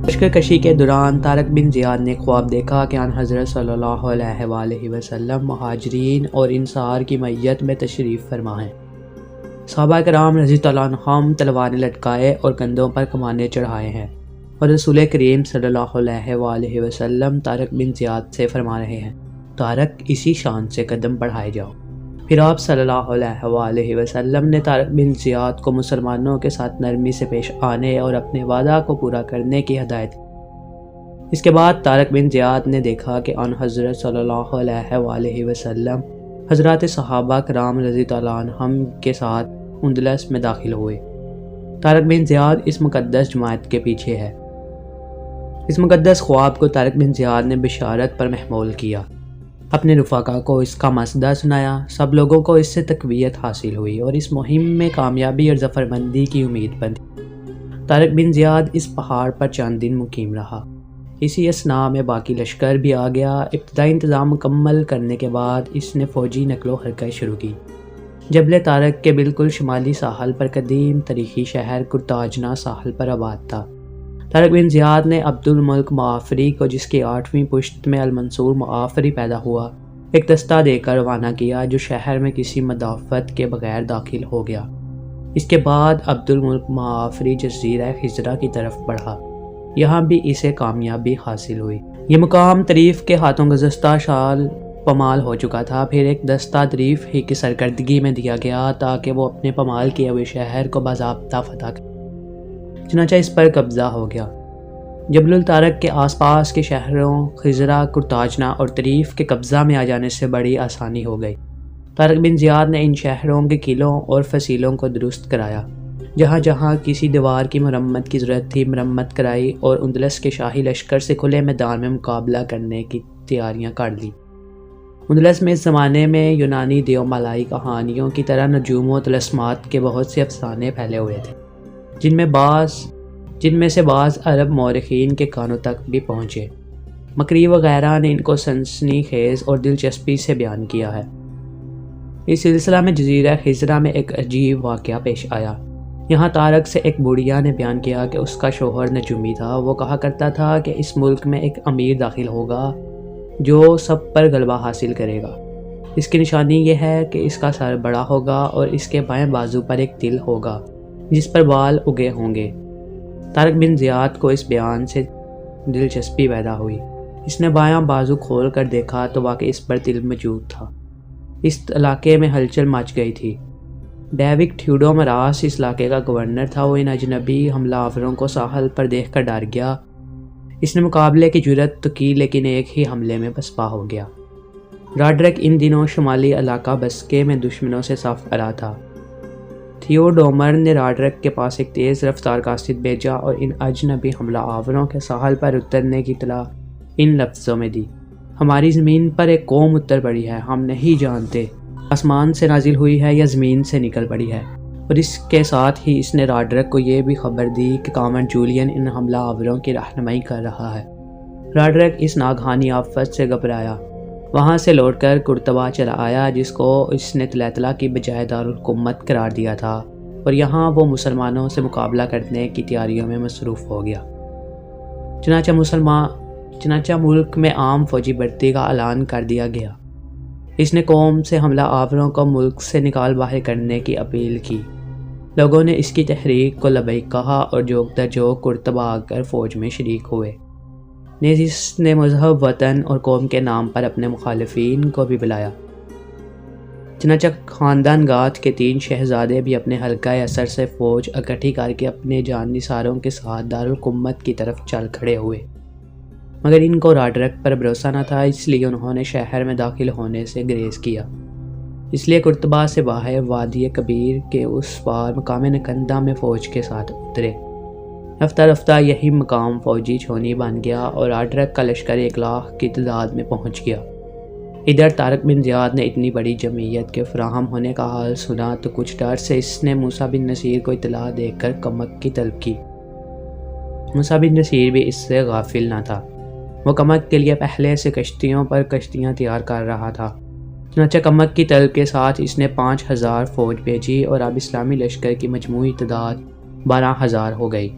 لشکر کشی کے دوران طارق بن زیاد نے خواب دیکھا کہ آن حضرت صلی اللہ علیہ وآلہ وسلم مہاجرین اور انصار کی معیت میں تشریف فرما ہیں۔ صحابہ کرام رضی اللہ عنہم تلواریں لٹکائے اور کندھوں پر کمانیں چڑھائے ہیں، اور رسول کریم صلی اللہ علیہ وآلہ وسلم طارق بن زیاد سے فرما رہے ہیں، طارق اسی شان سے قدم بڑھائے جاؤ۔ پھر آپ صلی اللہ علیہ وآلہ وسلم نے طارق بن زیاد کو مسلمانوں کے ساتھ نرمی سے پیش آنے اور اپنے وعدہ کو پورا کرنے کی ہدایت دی۔ اس کے بعد طارق بن زیاد نے دیکھا کہ آن حضرت صلی اللہ علیہ وآلہ وسلم حضرات صحابہ کرام رضی اللہ عنہم کے ساتھ اندلس میں داخل ہوئے۔ طارق بن زیاد اس مقدس جماعت کے پیچھے ہے۔ اس مقدس خواب کو طارق بن زیاد نے بشارت پر محمول کیا، اپنے رفقا کو اس کا مصدر سنایا، سب لوگوں کو اس سے تقویت حاصل ہوئی اور اس مہم میں کامیابی اور ظفرمندی کی امید بندھی۔ طارق بن زیاد اس پہاڑ پر چند دن مقیم رہا۔ اسی اثناء میں باقی لشکر بھی آ گیا۔ ابتدائی انتظام مکمل کرنے کے بعد اس نے فوجی نقل و حرکت شروع کی۔ جبل طارق کے بالکل شمالی ساحل پر قدیم تاریخی شہر کرتاجنا ساحل پر آباد تھا۔ طارق بن زیاد نے عبد الملک معافری کو، جس کی 8ویں پشت میں المنصور معافری پیدا ہوا، ایک دستہ دے کر روانہ کیا، جو شہر میں کسی مدافعت کے بغیر داخل ہو گیا۔ اس کے بعد عبد الملک معافری جزیرہ خضرہ کی طرف بڑھا، یہاں بھی اسے کامیابی حاصل ہوئی۔ یہ مقام طریف کے ہاتھوں گزشتہ سال پامال ہو چکا تھا۔ پھر ایک دستہ طریف ہی کی سرکردگی میں دیا گیا تاکہ وہ اپنے پامال کیے ہوئے شہر کو باضابطہ فتح کرے۔ چنانچہ اس پر قبضہ ہو گیا۔ جبل الطارق کے آس پاس کے شہروں خضرہ، کرتاجنا اور طریف کے قبضہ میں آ جانے سے بڑی آسانی ہو گئی۔ طارق بن زیاد نے ان شہروں کے قلعوں اور فصیلوں کو درست کرایا، جہاں جہاں کسی دیوار کی مرمت کی ضرورت تھی مرمت کرائی، اور اندلس کے شاہی لشکر سے کھلے میدان میں مقابلہ کرنے کی تیاریاں کر لی۔ اندلس میں اس زمانے میں یونانی دیو مالائی کہانیوں کی طرح نجوم و طلسمات کے بہت سے افسانے پھیلے ہوئے تھے، جن میں سے بعض عرب مورخین کے کانوں تک بھی پہنچے۔ مکری وغیرہ نے ان کو سنسنی خیز اور دلچسپی سے بیان کیا ہے۔ اس سلسلہ میں جزیرہ خضرہ میں ایک عجیب واقعہ پیش آیا۔ یہاں طارق سے ایک بوڑھیا نے بیان کیا کہ اس کا شوہر نجومی تھا۔ وہ کہا کرتا تھا کہ اس ملک میں ایک امیر داخل ہوگا جو سب پر غلبہ حاصل کرے گا۔ اس کی نشانی یہ ہے کہ اس کا سر بڑا ہوگا اور اس کے بائیں بازو پر ایک تل ہوگا جس پر بال اگے ہوں گے۔ طارق بن زیاد کو اس بیان سے دلچسپی پیدا ہوئی۔ اس نے بایاں بازو کھول کر دیکھا تو واقعی اس پر تل موجود تھا۔ اس علاقے میں ہلچل مچ گئی تھی۔ ڈیوک تھیوڈومراس اس علاقے کا گورنر تھا۔ وہ ان اجنبی حملہ آوروں کو ساحل پر دیکھ کر ڈر گیا۔ اس نے مقابلے کی جرات تو کی لیکن ایک ہی حملے میں پسپا ہو گیا۔ راڈرک ان دنوں شمالی علاقہ بسکے میں دشمنوں سے صف آرا تھا۔ تھیوڈومر نے راڈرک کے پاس ایک تیز رفتار قاصد بھیجا اور ان اجنبی حملہ آوروں کے ساحل پر اترنے کی اطلاع ان لفظوں میں دی: ہماری زمین پر ایک قوم اتر پڑی ہے، ہم نہیں جانتے آسمان سے نازل ہوئی ہے یا زمین سے نکل پڑی ہے۔ اور اس کے ساتھ ہی اس نے راڈرک کو یہ بھی خبر دی کہ کامن جولین ان حملہ آوروں کی رہنمائی کر رہا ہے۔ راڈرک اس ناگہانی آفت سے گھبرایا، وہاں سے لوٹ کر کرتبہ چلا آیا، جس کو اس نے طلحہ کی بجائے دارالحکومت قرار دیا تھا، اور یہاں وہ مسلمانوں سے مقابلہ کرنے کی تیاریوں میں مصروف ہو گیا۔ چنانچہ ملک میں عام فوجی بھرتی کا اعلان کر دیا گیا۔ اس نے قوم سے حملہ آوروں کو ملک سے نکال باہر کرنے کی اپیل کی۔ لوگوں نے اس کی تحریک کو لبیک کہا اور جوک در جوک کرتبہ آ کر فوج میں شریک ہوئے۔ نیز اس نے مذہب، وطن اور قوم کے نام پر اپنے مخالفین کو بھی بلایا۔ چنانچہ خاندان گاتھ کے 3 شہزادے بھی اپنے حلقہ اثر سے فوج اکٹھی کر کے اپنے جان نثاروں کے ساتھ دارالحکومت کی طرف چل کھڑے ہوئے، مگر ان کو راڈرک پر بھروسہ نہ تھا، اس لیے انہوں نے شہر میں داخل ہونے سے گریز کیا۔ اس لیے کرتبہ سے باہر وادی کبیر کے اس پار مقام نکندہ میں فوج کے ساتھ اترے۔ رفتہ رفتہ یہی مقام فوجی چھونی بن گیا اور راڈرک کا لشکر 1 لاکھ کی تعداد میں پہنچ گیا۔ ادھر طارق بن زیاد نے اتنی بڑی جمعیت کے فراہم ہونے کا حال سنا تو کچھ ڈر سے اس نے موسیٰ بن نصیر کو اطلاع دے کر کمک کی طلب کی۔ موسیٰ بن نصیر بھی اس سے غافل نہ تھا۔ وہ کمک کے لیے پہلے سے کشتیوں پر کشتیاں تیار کر رہا تھا۔ چنانچہ کمک کی طلب کے ساتھ اس نے 5000 فوج بھیجی اور اب اسلامی لشکر کی مجموعی تعداد 12000 ہو گئی۔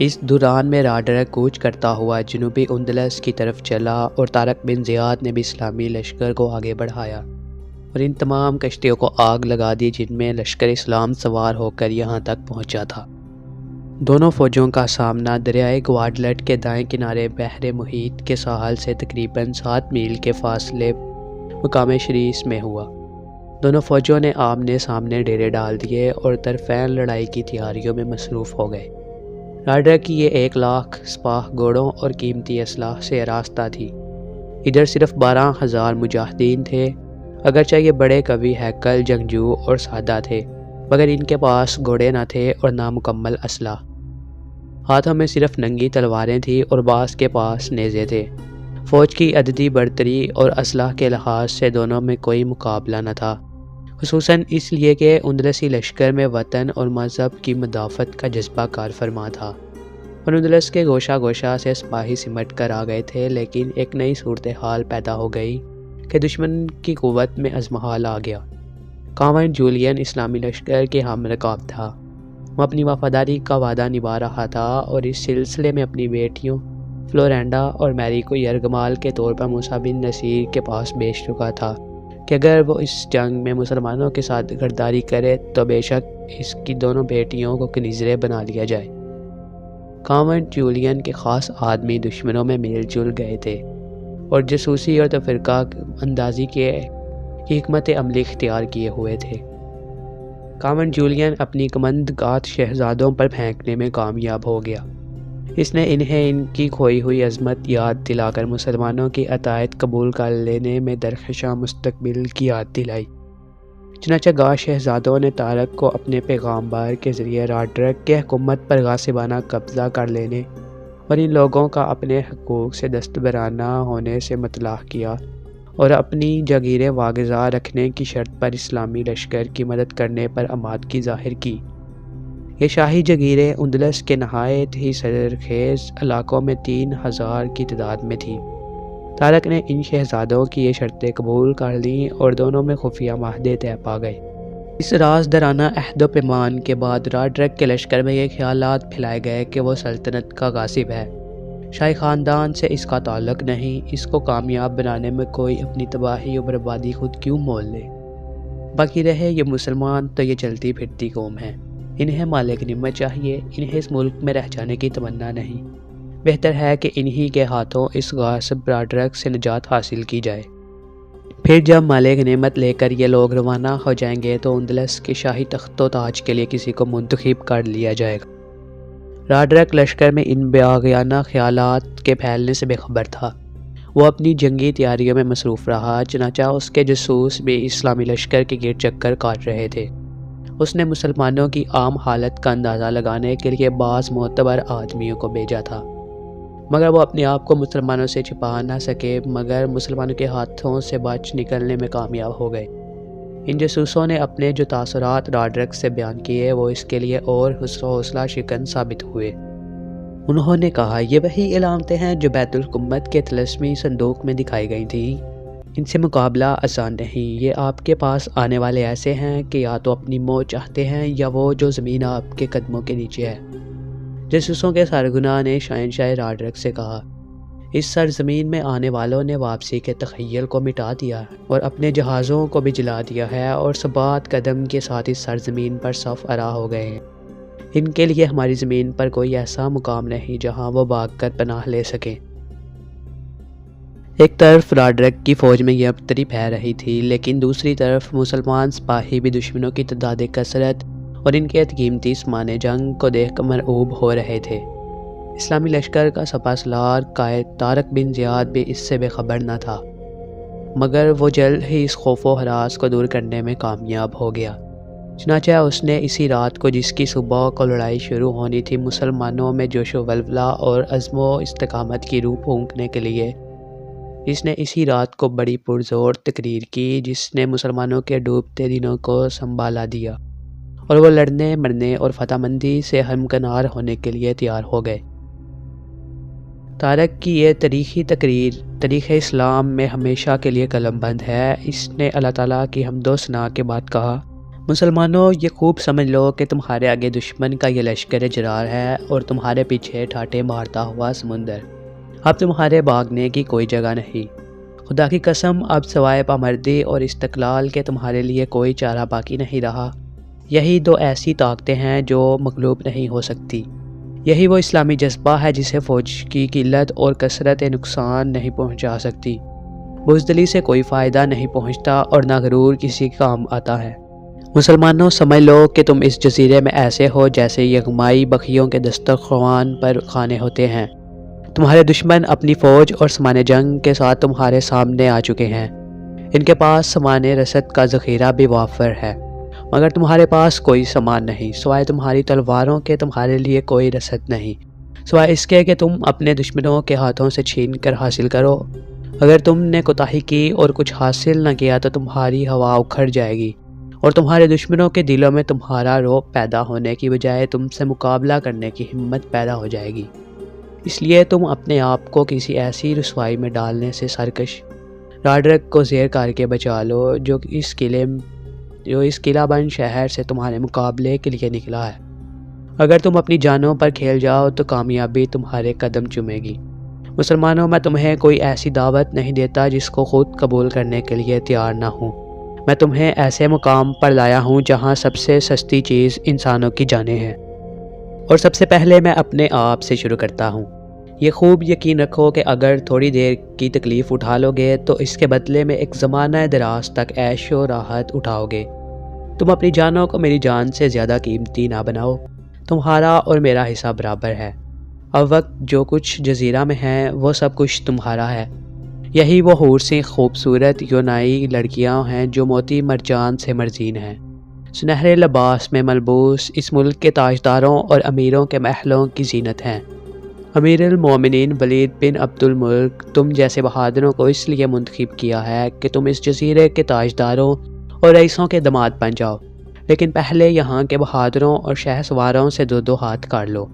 اس دوران میں راڈرک کوچ کرتا ہوا جنوبی اندلس کی طرف چلا اور طارق بن زیاد نے بھی اسلامی لشکر کو آگے بڑھایا اور ان تمام کشتیوں کو آگ لگا دی جن میں لشکر اسلام سوار ہو کر یہاں تک پہنچا تھا۔ دونوں فوجوں کا سامنا دریائے گواڈلٹ کے دائیں کنارے بحر محیط کے ساحل سے تقریباً 7 میل کے فاصلے مقام شریس میں ہوا۔ دونوں فوجوں نے آمنے سامنے ڈیرے ڈال دیے اور طرفین لڑائی کی تیاریوں میں مصروف ہو گئے۔ راڈرک کی یہ 1 لاکھ سپاہ گھوڑوں اور قیمتی اسلحہ سے آراستہ تھی۔ ادھر صرف 12,000 مجاہدین تھے، اگرچہ یہ بڑے قوی ہیکل جنگجو اور سادہ تھے، مگر ان کے پاس گھوڑے نہ تھے اور نامکمل اسلحہ۔ ہاتھوں میں صرف ننگی تلواریں تھیں اور بعض کے پاس نیزے تھے۔ فوج کی عددی برتری اور اسلحہ کے لحاظ سے دونوں میں کوئی مقابلہ نہ تھا، خصوصاً اس لیے کہ اندلسی لشکر میں وطن اور مذہب کی مدافعت کا جذبہ کار فرما تھا اور اندلس کے گوشہ گوشہ سے سپاہی سمٹ کر آ گئے تھے، لیکن ایک نئی صورتحال پیدا ہو گئی کہ دشمن کی قوت میں ازمحال آ گیا۔ کاونٹ جولین اسلامی لشکر کے ہم رکاب تھا۔ وہ اپنی وفاداری کا وعدہ نبھا رہا تھا اور اس سلسلے میں اپنی بیٹیوں فلورینڈا اور میری کو یرغمال کے طور پر موسیٰ بن نصیر کے پاس بھیج چکا تھا کہ اگر وہ اس جنگ میں مسلمانوں کے ساتھ غداری کرے تو بے شک اس کی دونوں بیٹیوں کو کنیزریں بنا لیا جائے۔ کاونٹ جولین کے خاص آدمی دشمنوں میں مل جل گئے تھے اور جاسوسی اور تفرقہ اندازی کی حکمت عملی اختیار کیے ہوئے تھے۔ کاونٹ جولین اپنی کمندگات شہزادوں پر پھینکنے میں کامیاب ہو گیا۔ اس نے انہیں ان کی کھوئی ہوئی عظمت یاد دلا کر مسلمانوں کی اطاعت قبول کر لینے میں درخشاں مستقبل کی یاد دلائی۔ چنانچہ گاہ شہزادوں نے طارق کو اپنے پیغامبر کے ذریعے راڈرک کے حکومت پر غاصبانہ قبضہ کر لینے اور ان لوگوں کا اپنے حقوق سے دستبرانہ ہونے سے مطلع کیا اور اپنی جاگیریں واگزار رکھنے کی شرط پر اسلامی لشکر کی مدد کرنے پر آمادگی ظاہر کی۔ یہ شاہی جاگیریں اندلس کے نہایت ہی سرخیز علاقوں میں 3,000 کی تعداد میں تھیں۔ طارق نے ان شہزادوں کی یہ شرطیں قبول کر لیں اور دونوں میں خفیہ معاہدے طے پا گئے۔ اس رازدارانہ عہد و پیمان کے بعد راڈرک کے لشکر میں یہ خیالات پھیلائے گئے کہ وہ سلطنت کا غاصب ہے، شاہی خاندان سے اس کا تعلق نہیں، اس کو کامیاب بنانے میں کوئی اپنی تباہی و بربادی خود کیوں مول لے۔ باقی رہے یہ مسلمان تو یہ چلتی پھرتی قوم ہے، انہیں مال غنیمت چاہیے، انہیں اس ملک میں رہ جانے کی تمنا نہیں، بہتر ہے کہ انہی کے ہاتھوں اس غاصب راڈرک سے نجات حاصل کی جائے۔ پھر جب مال غنیمت لے کر یہ لوگ روانہ ہو جائیں گے تو اندلس کے شاہی تخت و تاج کے لیے کسی کو منتخب کر لیا جائے گا۔ راڈرک لشکر میں ان باغیانہ خیالات کے پھیلنے سے بے خبر تھا۔ وہ اپنی جنگی تیاریوں میں مصروف رہا، چنانچہ اس کے جاسوس بھی اسلامی لشکر کے گرد چکر کاٹ رہے تھے۔ اس نے مسلمانوں کی عام حالت کا اندازہ لگانے کے لیے بعض معتبر آدمیوں کو بھیجا تھا، مگر وہ اپنے آپ کو مسلمانوں سے چھپا نہ سکے، مگر مسلمانوں کے ہاتھوں سے بچ نکلنے میں کامیاب ہو گئے۔ ان جاسوسوں نے اپنے جو تاثرات راڈرک سے بیان کیے وہ اس کے لیے اور حوصلہ شکن ثابت ہوئے۔ انہوں نے کہا، یہ وہی علامتیں ہیں جو بیت الحکمت کے طلسمی صندوق میں دکھائی گئی تھیں، ان سے مقابلہ آسان نہیں۔ یہ آپ کے پاس آنے والے ایسے ہیں کہ یا تو اپنی موت چاہتے ہیں یا وہ جو زمین آپ کے قدموں کے نیچے ہے۔ جاسوسوں کے سرغنہ نے شہنشاہ راڈرک سے کہا، اس سرزمین میں آنے والوں نے واپسی کے تخیل کو مٹا دیا اور اپنے جہازوں کو بھی جلا دیا ہے اور 7 قدم کے ساتھ اس سرزمین پر صف آرا ہو گئے ہیں۔ ان کے لیے ہماری زمین پر کوئی ایسا مقام نہیں جہاں وہ بھاگ کر پناہ لے سکیں۔ ایک طرف راڈرک کی فوج میں یہ ابتری پھیل رہی تھی، لیکن دوسری طرف مسلمان سپاہی بھی دشمنوں کی تعداد کثرت اور ان کے قیمتی سامان جنگ کو دیکھ کر مرعوب ہو رہے تھے۔ اسلامی لشکر کا سپہ سالار قائد طارق بن زیاد بھی اس سے بے خبر نہ تھا، مگر وہ جلد ہی اس خوف و ہراس کو دور کرنے میں کامیاب ہو گیا۔ چنانچہ اس نے اسی رات کو، جس کی صبح کو لڑائی شروع ہونی تھی، مسلمانوں میں جوش و ولولہ اور عزم و استقامت کی روح پھونکنے کے لیے، اس نے اسی رات کو بڑی پرزور تقریر کی جس نے مسلمانوں کے ڈوبتے دنوں کو سنبھالا دیا اور وہ لڑنے مرنے اور فتح مندی سے ہمکنار ہونے کے لیے تیار ہو گئے۔ طارق کی یہ تاریخی تقریر تاریخ اسلام میں ہمیشہ کے لیے قلم بند ہے۔ اس نے اللہ تعالیٰ کی حمد و ثنا کے بعد کہا، مسلمانوں، یہ خوب سمجھ لو کہ تمہارے آگے دشمن کا یہ لشکر جرار ہے اور تمہارے پیچھے ٹھاٹے مارتا ہوا سمندر۔ اب تمہارے بھاگنے کی کوئی جگہ نہیں۔ خدا کی قسم، اب سوائے پامردی اور استقلال کے تمہارے لیے کوئی چارہ باقی نہیں رہا۔ یہی دو ایسی طاقتیں ہیں جو مغلوب نہیں ہو سکتی۔ یہی وہ اسلامی جذبہ ہے جسے فوج کی قلت اور کثرت نقصان نہیں پہنچا سکتی۔ بزدلی سے کوئی فائدہ نہیں پہنچتا اور نہ غرور کسی کام آتا ہے۔ مسلمانوں، سمجھ لو کہ تم اس جزیرے میں ایسے ہو جیسے یغمائی بخیوں کے دسترخوان پر کھانے ہوتے ہیں۔ تمہارے دشمن اپنی فوج اور سامان جنگ کے ساتھ تمہارے سامنے آ چکے ہیں۔ ان کے پاس سامان رسد کا ذخیرہ بھی وافر ہے، مگر تمہارے پاس کوئی سامان نہیں۔ سوائے تمہاری تلواروں کے تمہارے لیے کوئی رسد نہیں، سوائے اس کے کہ تم اپنے دشمنوں کے ہاتھوں سے چھین کر حاصل کرو۔ اگر تم نے کوتاہی کی اور کچھ حاصل نہ کیا تو تمہاری ہوا اکھڑ جائے گی اور تمہارے دشمنوں کے دلوں میں تمہارا رعب پیدا ہونے کی بجائے تم سے مقابلہ کرنے کی ہمت پیدا ہو جائے گی۔ اس لیے تم اپنے آپ کو کسی ایسی رسوائی میں ڈالنے سے سرکش راڈرک کو زیر کر کے بچا لو جو اس قلعہ بند شہر سے تمہارے مقابلے کے لیے نکلا ہے۔ اگر تم اپنی جانوں پر کھیل جاؤ تو کامیابی تمہارے قدم چومے گی۔ مسلمانوں، میں تمہیں کوئی ایسی دعوت نہیں دیتا جس کو خود قبول کرنے کے لیے تیار نہ ہوں۔ میں تمہیں ایسے مقام پر لایا ہوں جہاں سب سے سستی چیز انسانوں کی جانیں ہیں۔ اور سب سے پہلے میں اپنے آپ سے شروع کرتا ہوں۔ یہ خوب یقین رکھو کہ اگر تھوڑی دیر کی تکلیف اٹھا لو گے تو اس کے بدلے میں ایک زمانہ دراز تک عیش و راحت اٹھاؤ گے۔ تم اپنی جانوں کو میری جان سے زیادہ قیمتی نہ بناؤ۔ تمہارا اور میرا حصہ برابر ہے۔ اب وقت جو کچھ جزیرہ میں ہے وہ سب کچھ تمہارا ہے۔ یہی وہ حور سی خوبصورت یونانی لڑکیاں ہیں جو موتی مرجان سے مرزین ہیں، سنہرے لباس میں ملبوس، اس ملک کے تاجداروں اور امیروں کے محلوں کی زینت ہیں۔ امیر المومنین ولید بن عبد الملک تم جیسے بہادروں کو اس لیے منتخب کیا ہے کہ تم اس جزیرے کے تاجداروں اور رئیسوں کے داماد بن جاؤ، لیکن پہلے یہاں کے بہادروں اور شہسواروں سے دو ہاتھ کاٹ لو۔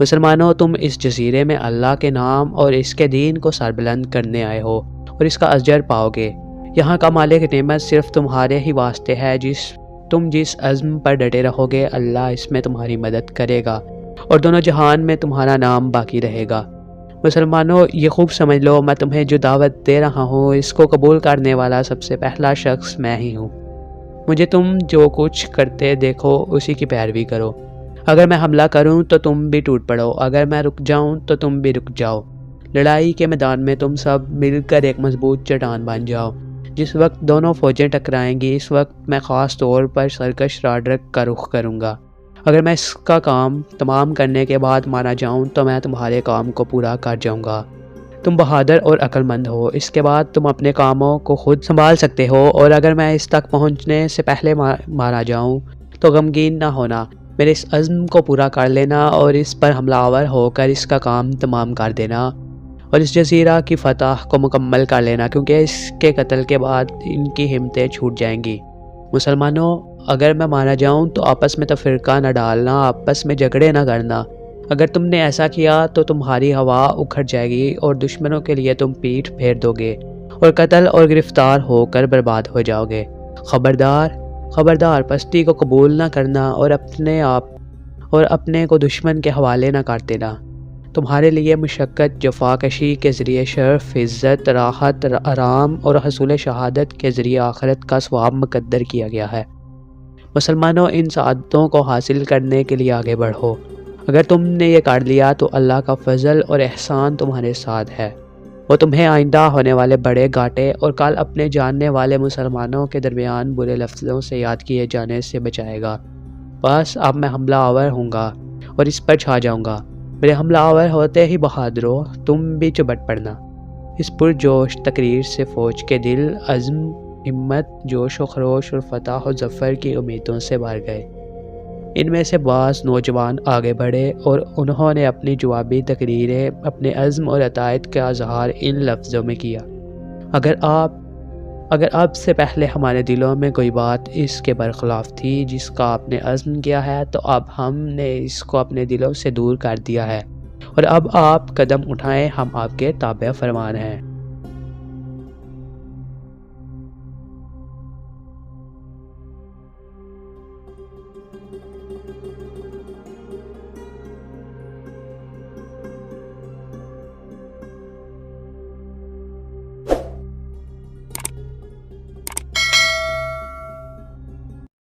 مسلمانوں، تم اس جزیرے میں اللہ کے نام اور اس کے دین کو سربلند کرنے آئے ہو اور اس کا اجر پاؤ گے۔ یہاں کا مالک نعمت صرف تمہارے ہی واسطے ہے۔ تم جس عزم پر ڈٹے رہو گے اللہ اس میں تمہاری مدد کرے گا اور دونوں جہان میں تمہارا نام باقی رہے گا۔ مسلمانوں، یہ خوب سمجھ لو میں تمہیں جو دعوت دے رہا ہوں اس کو قبول کرنے والا سب سے پہلا شخص میں ہی ہوں۔ مجھے تم جو کچھ کرتے دیکھو اسی کی پیروی کرو۔ اگر میں حملہ کروں تو تم بھی ٹوٹ پڑو، اگر میں رک جاؤں تو تم بھی رک جاؤ۔ لڑائی کے میدان میں تم سب مل کر ایک مضبوط چٹان بن جاؤ۔ جس وقت دونوں فوجیں ٹکرائیں گی اس وقت میں خاص طور پر سرکش راڈرک کا رخ کروں گا۔ اگر میں اس کا کام تمام کرنے کے بعد مارا جاؤں تو میں تمہارے کام کو پورا کر جاؤں گا۔ تم بہادر اور عقل مند ہو، اس کے بعد تم اپنے کاموں کو خود سنبھال سکتے ہو، اور اگر میں اس تک پہنچنے سے پہلے مارا جاؤں تو غمگین نہ ہونا، میرے اس عزم کو پورا کر لینا اور اس پر حملہ آور ہو کر اس کا کام تمام کر دینا اور اس جزیرہ کی فتح کو مکمل کر لینا، کیونکہ اس کے قتل کے بعد ان کی ہمتیں چھوٹ جائیں گی۔ مسلمانوں، اگر میں مارا جاؤں تو آپس میں تفرقہ نہ ڈالنا، آپس میں جھگڑے نہ کرنا۔ اگر تم نے ایسا کیا تو تمہاری ہوا اکھڑ جائے گی اور دشمنوں کے لیے تم پیٹھ پھیر دو گے اور قتل اور گرفتار ہو کر برباد ہو جاؤ گے۔ خبردار پستی کو قبول نہ کرنا اور اپنے کو دشمن کے حوالے نہ کر دینا۔ تمہارے لیے مشقت جفا کشی کے ذریعے شرف، عزت، راحت، آرام اور حصول شہادت کے ذریعے آخرت کا ثواب مقدر کیا گیا ہے۔ مسلمانوں، ان سعادتوں کو حاصل کرنے کے لیے آگے بڑھو۔ اگر تم نے یہ کر لیا تو اللہ کا فضل اور احسان تمہارے ساتھ ہے۔ وہ تمہیں آئندہ ہونے والے بڑے گھاٹے اور کل اپنے جاننے والے مسلمانوں کے درمیان برے لفظوں سے یاد کیے جانے سے بچائے گا۔ بس اب میں حملہ آور ہوں گا اور اس پر چھا جاؤں گا۔ میرے حملہ آور ہوتے ہی بہادروں تم بھی چبٹ پڑنا۔ اس پرجوش تقریر سے فوج کے دل عزم، ہمت، جوش و خروش اور فتح و ظفر کی امیدوں سے بھر گئے۔ ان میں سے بعض نوجوان آگے بڑھے اور انہوں نے اپنی جوابی تقریریں اپنے عزم اور عطائت کا اظہار ان لفظوں میں کیا: اگر اب سے پہلے ہمارے دلوں میں کوئی بات اس کے برخلاف تھی جس کا آپ نے عزم کیا ہے تو اب ہم نے اس کو اپنے دلوں سے دور کر دیا ہے، اور اب آپ قدم اٹھائیں، ہم آپ کے تابع فرمان ہیں۔